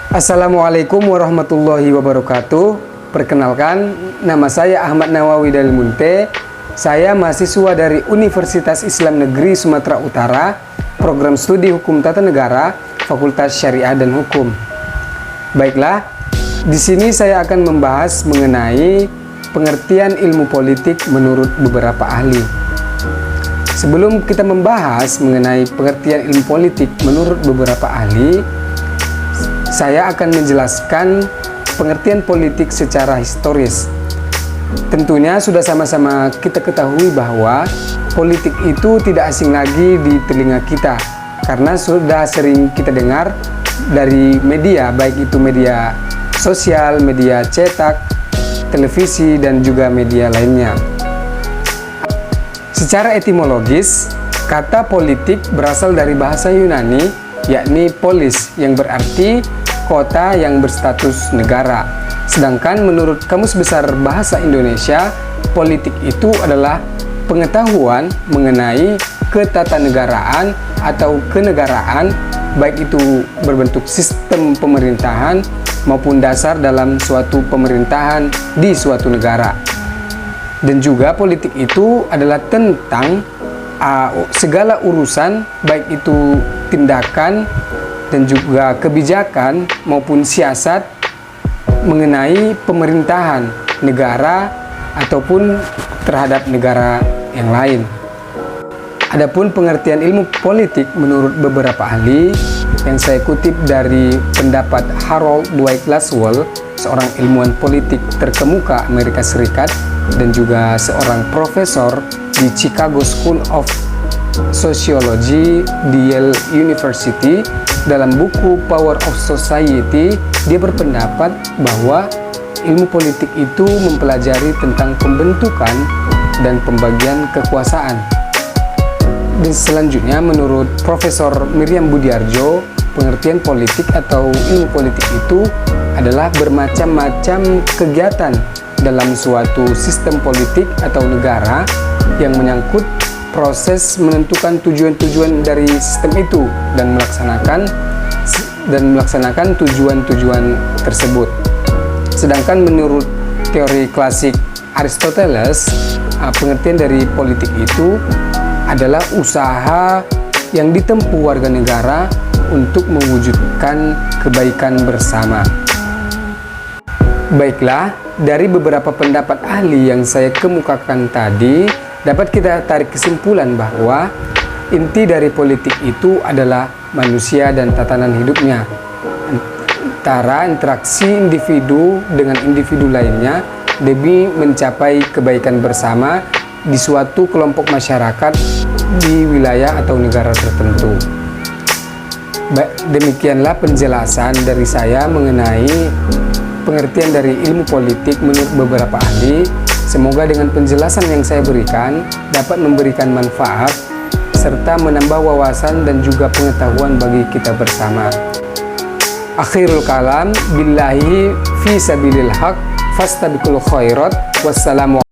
Assalamualaikum warahmatullahi wabarakatuh. Perkenalkan, nama saya Ahmad Nawawi Dalil Munte. Saya mahasiswa dari Universitas Islam Negeri Sumatera Utara, Program Studi Hukum Tata Negara, Fakultas Syariah dan Hukum. Baiklah, di sini saya akan membahas mengenai pengertian ilmu politik menurut beberapa ahli. Sebelum kita membahas mengenai pengertian ilmu politik menurut beberapa ahli, saya akan menjelaskan pengertian politik secara historis. Tentunya sudah sama-sama kita ketahui bahwa politik itu tidak asing lagi di telinga kita, karena sudah sering kita dengar dari media, baik itu media sosial, media cetak, televisi, dan juga media lainnya. Secara etimologis, kata politik berasal dari bahasa Yunani, yakni polis, yang berarti kota yang berstatus negara. Sedangkan menurut Kamus Besar Bahasa Indonesia, politik itu adalah pengetahuan mengenai ketatanegaraan atau kenegaraan, baik itu berbentuk sistem pemerintahan maupun dasar dalam suatu pemerintahan di suatu negara. Dan juga politik itu adalah tentang segala urusan, baik itu tindakan dan juga kebijakan maupun siasat mengenai pemerintahan negara ataupun terhadap negara yang lain. Adapun pengertian ilmu politik menurut beberapa ahli yang saya kutip dari pendapat Harold Dwight Lasswell, seorang ilmuwan politik terkemuka Amerika Serikat dan juga seorang profesor di Chicago School of Sociology di Yale University. Dalam buku Power of Society, dia berpendapat bahwa ilmu politik itu mempelajari tentang pembentukan dan pembagian kekuasaan. Dan selanjutnya, menurut Profesor Miriam Budiarjo, pengertian politik atau ilmu politik itu adalah bermacam-macam kegiatan dalam suatu sistem politik atau negara yang menyangkut proses menentukan tujuan-tujuan dari sistem itu dan melaksanakan tujuan-tujuan tersebut. Sedangkan menurut teori klasik Aristoteles, pengertian dari politik itu adalah usaha yang ditempuh warga negara untuk mewujudkan kebaikan bersama. Baiklah, dari beberapa pendapat ahli yang saya kemukakan tadi, dapat kita tarik kesimpulan bahwa inti dari politik itu adalah manusia dan tatanan hidupnya, antara interaksi individu dengan individu lainnya demi mencapai kebaikan bersama di suatu kelompok masyarakat di wilayah atau negara tertentu. Demikianlah penjelasan dari saya mengenai pengertian dari ilmu politik menurut beberapa ahli. Semoga dengan penjelasan yang saya berikan dapat memberikan manfaat serta menambah wawasan dan juga pengetahuan bagi kita bersama. Akhirul kalam, billahi fi sabilil haq, fastabiqul khairat. Wassalamu